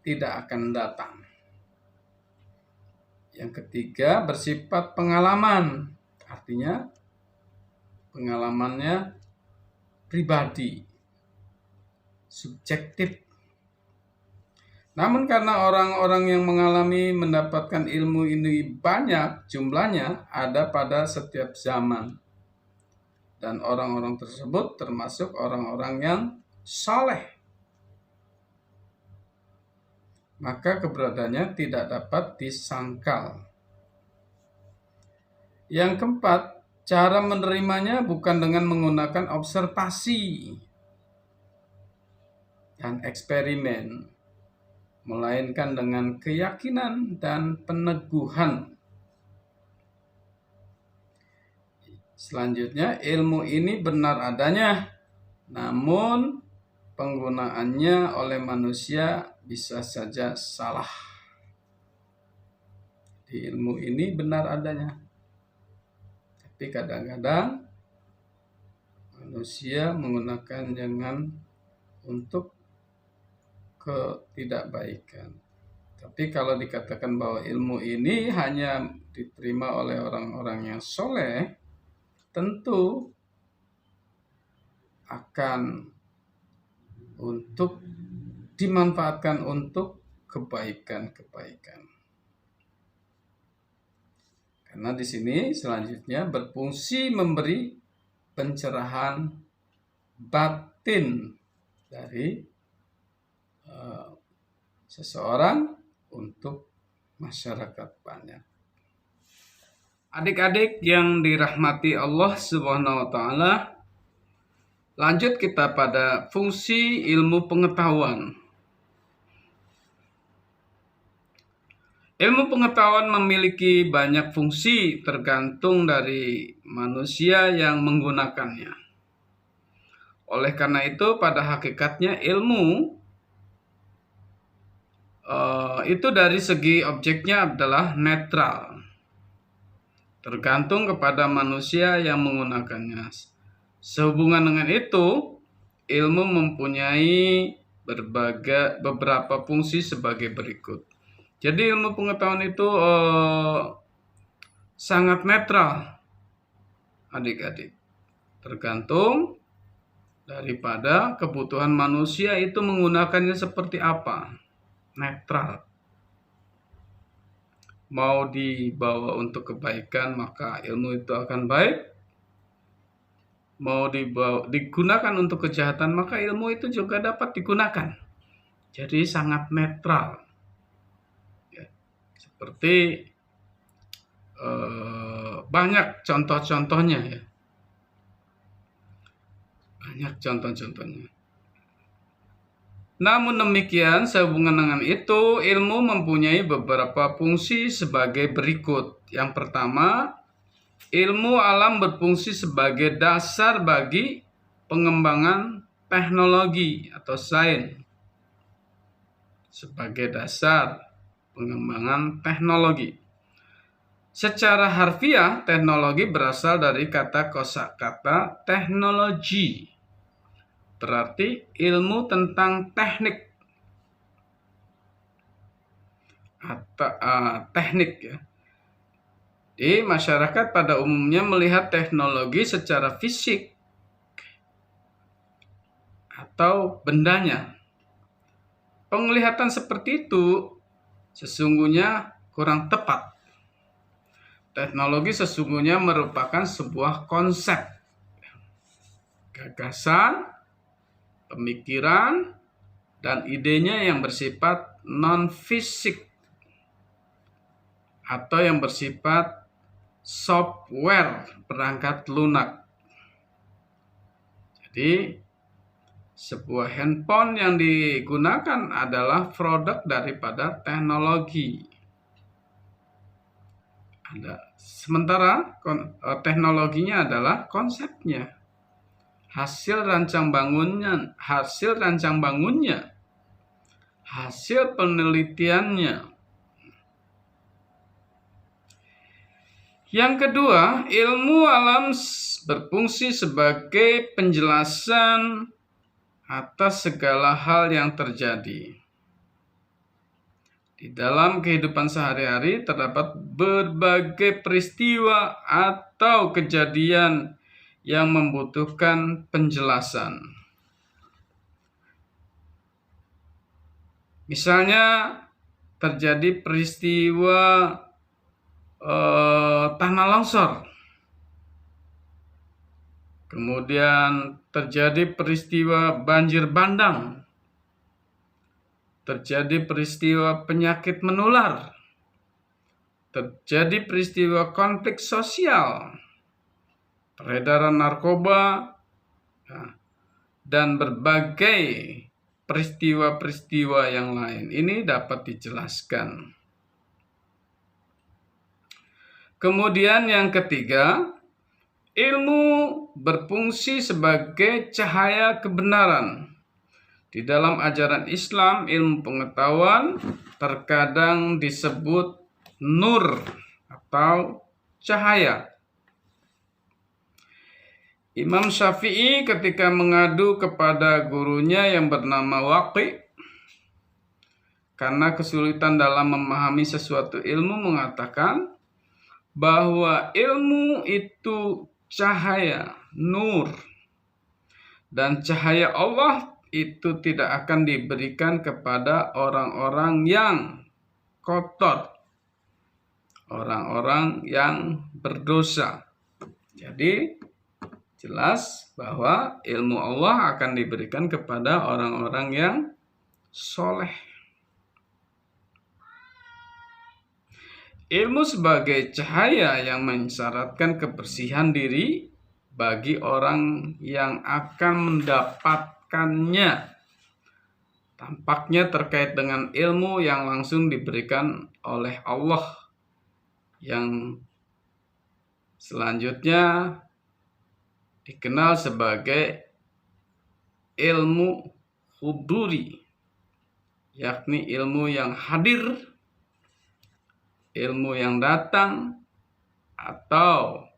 tidak akan datang. Yang ketiga, bersifat pengalaman. Artinya, pengalamannya pribadi, subjektif. Namun karena orang-orang yang mengalami mendapatkan ilmu ini banyak jumlahnya, ada pada setiap zaman. Dan orang-orang tersebut termasuk orang-orang yang saleh. Maka keberadaannya tidak dapat disangkal. Yang keempat, cara menerimanya bukan dengan menggunakan observasi dan eksperimen, melainkan dengan keyakinan dan peneguhan. Selanjutnya, ilmu ini benar adanya, namun penggunaannya oleh manusia bisa saja salah. Di ilmu ini benar adanya, tapi kadang-kadang manusia menggunakan jangan untuk ketidakbaikan. Tapi kalau dikatakan bahwa ilmu ini hanya diterima oleh orang-orang yang soleh, tentu akan untuk dimanfaatkan untuk kebaikan-kebaikan. Karena di sini selanjutnya berfungsi memberi pencerahan batin dari seseorang untuk masyarakat banyak. Adik-adik yang dirahmati Allah Subhanahu wa taala, lanjut kita pada fungsi ilmu pengetahuan. Ilmu pengetahuan memiliki banyak fungsi tergantung dari manusia yang menggunakannya. Oleh karena itu, pada hakikatnya ilmu itu dari segi objeknya adalah netral, tergantung kepada manusia yang menggunakannya. Sehubungan dengan itu, ilmu mempunyai beberapa fungsi sebagai berikut. Jadi ilmu pengetahuan itu sangat netral, adik-adik, tergantung daripada kebutuhan manusia itu menggunakannya seperti apa. Netral. Mau dibawa untuk kebaikan, maka ilmu itu akan baik. Mau digunakan untuk kejahatan, maka ilmu itu juga dapat digunakan. Jadi sangat netral. Ya, seperti banyak contoh-contohnya ya. Banyak contoh-contohnya. Namun demikian, sehubungan dengan itu, ilmu mempunyai beberapa fungsi sebagai berikut. Yang pertama, ilmu alam berfungsi sebagai dasar bagi pengembangan teknologi atau sains. Sebagai dasar pengembangan teknologi. Secara harfiah, teknologi berasal dari kata kosakata teknologi. Berarti ilmu tentang teknik atau teknik ya. Di masyarakat pada umumnya melihat teknologi secara fisik atau bendanya. Penglihatan seperti itu sesungguhnya kurang tepat. Teknologi sesungguhnya merupakan sebuah konsep, gagasan, pemikiran, dan idenya yang bersifat non-fisik atau yang bersifat software perangkat lunak. Jadi sebuah handphone yang digunakan adalah produk daripada teknologi. Sementara teknologinya adalah konsepnya. Hasil rancang bangunnya, hasil penelitiannya. Yang kedua, ilmu alam berfungsi sebagai penjelasan atas segala hal yang terjadi. Di dalam kehidupan sehari-hari terdapat berbagai peristiwa atau kejadian yang membutuhkan penjelasan. Misalnya terjadi peristiwa tanah longsor, kemudian terjadi peristiwa banjir bandang, terjadi peristiwa penyakit menular, terjadi peristiwa konflik sosial, peredaran narkoba, dan berbagai peristiwa-peristiwa yang lain. Ini dapat dijelaskan. Kemudian yang ketiga, ilmu berfungsi sebagai cahaya kebenaran. Di dalam ajaran Islam, ilmu pengetahuan terkadang disebut nur atau cahaya. Imam Syafi'i ketika mengadu kepada gurunya yang bernama Waqi karena kesulitan dalam memahami sesuatu ilmu, mengatakan bahwa ilmu itu cahaya, nur, dan cahaya Allah itu tidak akan diberikan kepada orang-orang yang kotor, orang-orang yang berdosa. Jadi jelas bahwa ilmu Allah akan diberikan kepada orang-orang yang soleh. Ilmu sebagai cahaya yang mensyaratkan kebersihan diri bagi orang yang akan mendapatkannya. Tampaknya terkait dengan ilmu yang langsung diberikan oleh Allah, yang selanjutnya dikenal sebagai ilmu huduri, yakni ilmu yang hadir, ilmu yang datang, atau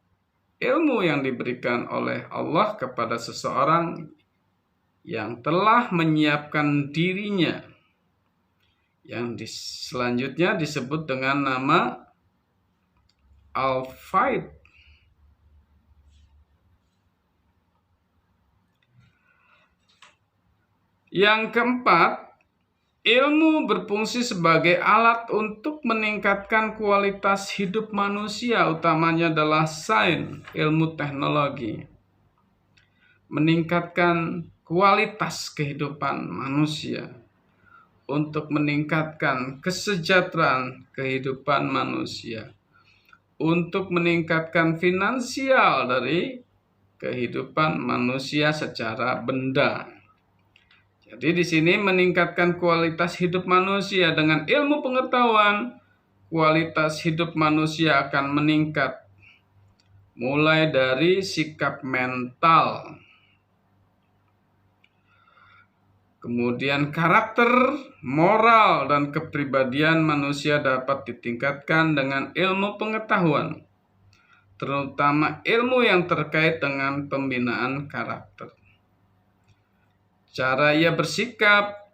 ilmu yang diberikan oleh Allah kepada seseorang yang telah menyiapkan dirinya, yang selanjutnya disebut dengan nama al-faid. Yang keempat, ilmu berfungsi sebagai alat untuk meningkatkan kualitas hidup manusia, utamanya adalah sains, ilmu teknologi. Meningkatkan kualitas kehidupan manusia, untuk meningkatkan kesejahteraan kehidupan manusia, untuk meningkatkan finansial dari kehidupan manusia secara benda. Jadi di sini meningkatkan kualitas hidup manusia dengan ilmu pengetahuan, kualitas hidup manusia akan meningkat, mulai dari sikap mental, kemudian karakter, moral, dan kepribadian manusia dapat ditingkatkan dengan ilmu pengetahuan, terutama ilmu yang terkait dengan pembinaan karakter. Cara ia bersikap,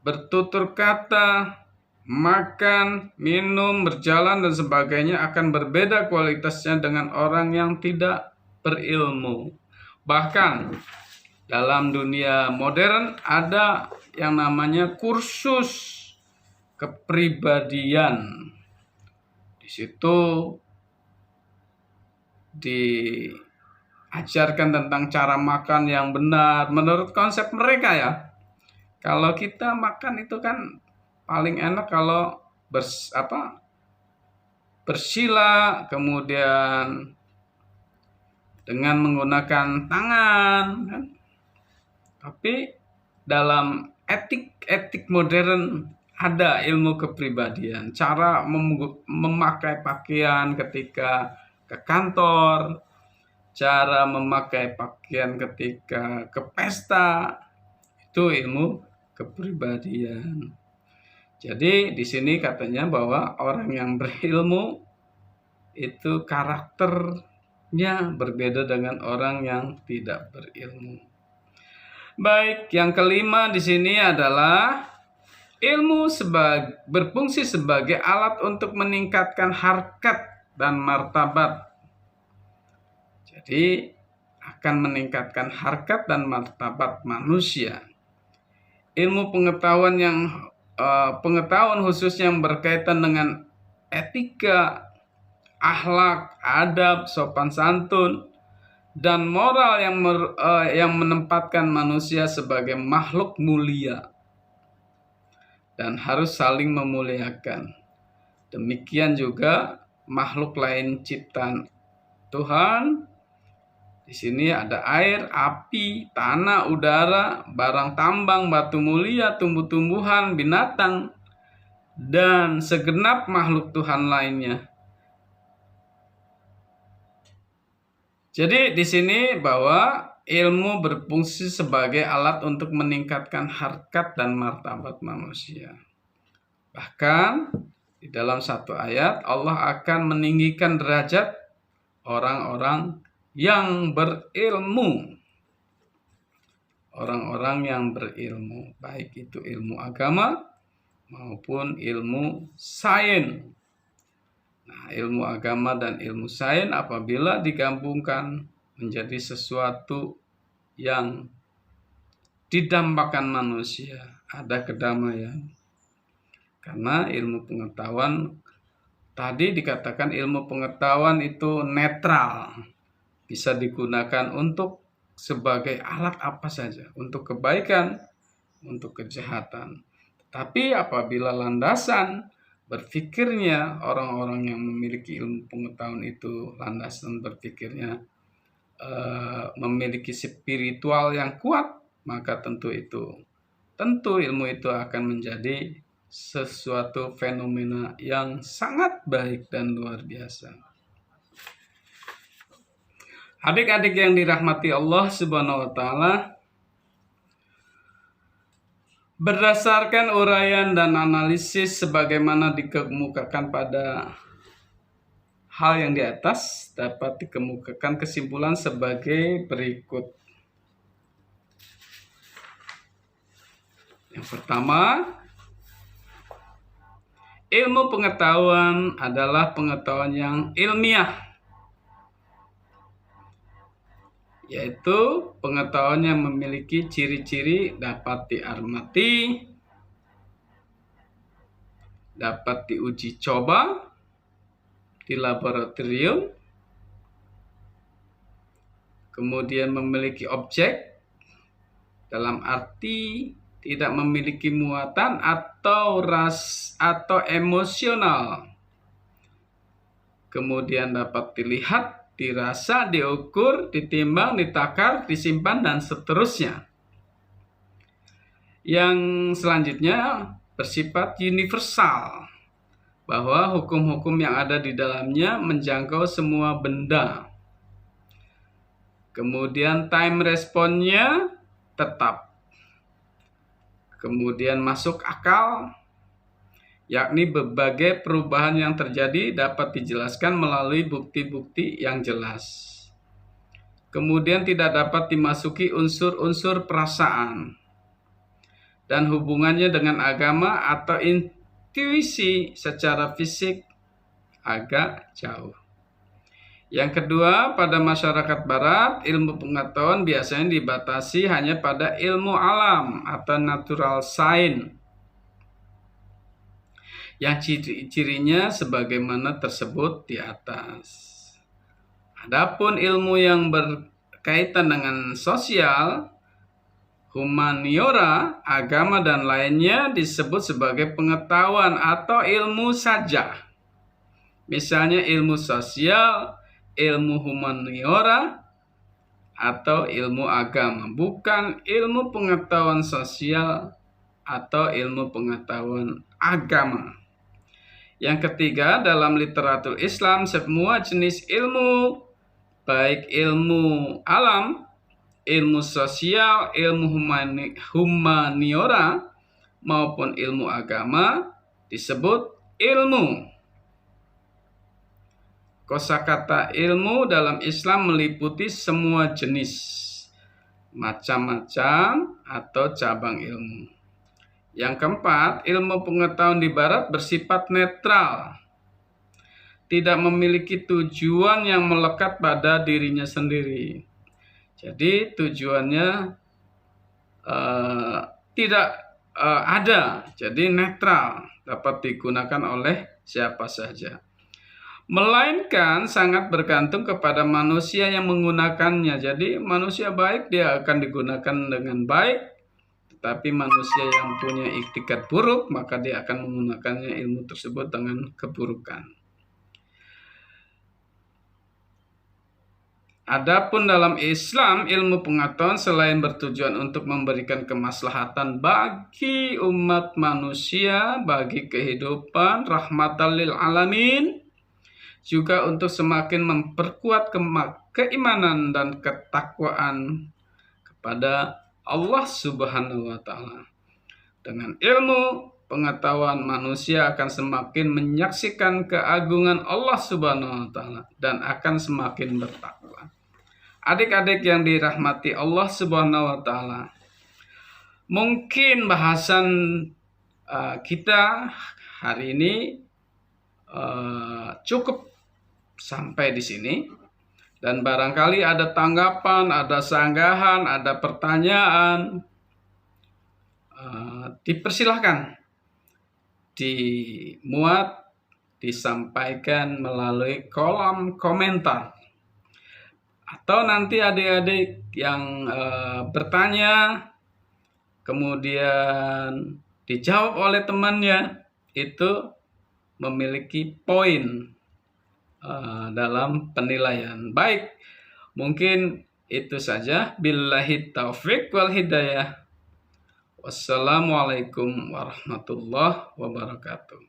bertutur kata, makan, minum, berjalan, dan sebagainya akan berbeda kualitasnya dengan orang yang tidak berilmu. Bahkan dalam dunia modern ada yang namanya kursus kepribadian. Di situ diajarkan tentang cara makan yang benar menurut konsep mereka ya. Kalau kita makan itu kan paling enak kalau bersila, kemudian dengan menggunakan tangan kan. Tapi dalam etik modern ada ilmu kepribadian, cara memakai pakaian ketika ke kantor, cara memakai pakaian ketika ke pesta, itu ilmu kepribadian. Jadi di sini katanya bahwa orang yang berilmu itu karakternya berbeda dengan orang yang tidak berilmu. Baik, yang kelima di sini adalah ilmu berfungsi sebagai alat untuk meningkatkan harkat dan martabat. Jadi akan meningkatkan harkat dan martabat manusia. Ilmu pengetahuan khusus yang berkaitan dengan etika, akhlak, adab, sopan santun, dan moral yang menempatkan manusia sebagai makhluk mulia dan harus saling memuliakan. Demikian juga makhluk lain ciptaan Tuhan. Di sini ada air, api, tanah, udara, barang tambang, batu mulia, tumbuh-tumbuhan, binatang, dan segenap makhluk Tuhan lainnya. Jadi di sini bahwa ilmu berfungsi sebagai alat untuk meningkatkan harkat dan martabat manusia. Bahkan di dalam satu ayat Allah akan meninggikan derajat orang-orang yang berilmu. Orang-orang yang berilmu, baik itu ilmu agama maupun ilmu sains. Nah, ilmu agama dan ilmu sains apabila digabungkan menjadi sesuatu yang didambakan manusia, ada kedamaian. Karena ilmu pengetahuan, tadi dikatakan ilmu pengetahuan itu netral, bisa digunakan untuk sebagai alat apa saja, untuk kebaikan, untuk kejahatan. Tapi apabila landasan berpikirnya orang-orang yang memiliki ilmu pengetahuan itu, landasan berpikirnya memiliki spiritual yang kuat, maka tentu ilmu itu akan menjadi sesuatu fenomena yang sangat baik dan luar biasa. Adik-adik yang dirahmati Allah Subhanahu wa taala, berdasarkan uraian dan analisis sebagaimana dikemukakan pada hal yang di atas, dapat dikemukakan kesimpulan sebagai berikut. Yang pertama, ilmu pengetahuan adalah pengetahuan yang ilmiah, yaitu pengetahuan yang memiliki ciri-ciri dapat diamati, dapat diuji coba di laboratorium, kemudian memiliki objek dalam arti tidak memiliki muatan atau atau emosional, kemudian dapat dilihat, dirasa, diukur, ditimbang, ditakar, disimpan, dan seterusnya. Yang selanjutnya bersifat universal, bahwa hukum-hukum yang ada di dalamnya menjangkau semua benda. Kemudian time responnya tetap. Kemudian masuk akal, yakni berbagai perubahan yang terjadi dapat dijelaskan melalui bukti-bukti yang jelas. Kemudian tidak dapat dimasuki unsur-unsur perasaan dan hubungannya dengan agama atau intuisi secara fisik agak jauh. Yang kedua, pada masyarakat barat, ilmu pengetahuan biasanya dibatasi hanya pada ilmu alam atau natural science, yang ciri-cirinya sebagaimana tersebut di atas. Adapun ilmu yang berkaitan dengan sosial, humaniora, agama, dan lainnya disebut sebagai pengetahuan atau ilmu saja. Misalnya ilmu sosial, ilmu humaniora, atau ilmu agama, bukan ilmu pengetahuan sosial atau ilmu pengetahuan agama. Yang ketiga, dalam literatur Islam, semua jenis ilmu, baik ilmu alam, ilmu sosial, ilmu humaniora, maupun ilmu agama, disebut ilmu. Kosakata ilmu dalam Islam meliputi semua jenis, macam-macam, atau cabang ilmu. Yang keempat, ilmu pengetahuan di barat bersifat netral, tidak memiliki tujuan yang melekat pada dirinya sendiri. Jadi tujuannya tidak ada, jadi netral, dapat digunakan oleh siapa saja. Melainkan sangat bergantung kepada manusia yang menggunakannya. Jadi manusia baik dia akan digunakan dengan baik, tetapi manusia yang punya iktikat buruk maka dia akan menggunakannya ilmu tersebut dengan keburukan. Adapun dalam Islam, ilmu pengetahuan selain bertujuan untuk memberikan kemaslahatan bagi umat manusia, bagi kehidupan, rahmatan lil alamin, juga untuk semakin memperkuat keimanan dan ketakwaan kepada Allah Subhanahu wa taala. Dengan ilmu pengetahuan, manusia akan semakin menyaksikan keagungan Allah Subhanahu wa taala dan akan semakin bertakwa. Adik-adik yang dirahmati Allah Subhanahu wa taala. Mungkin bahasan kita hari ini cukup sampai di sini. Dan barangkali ada tanggapan, ada sanggahan, ada pertanyaan, dipersilahkan dimuat, disampaikan melalui kolom komentar. Atau nanti adik-adik yang bertanya, kemudian dijawab oleh temannya, itu memiliki poin dalam penilaian. Baik, mungkin itu saja. Billahi taufiq wal hidayah. Wassalamualaikum warahmatullahi wabarakatuh.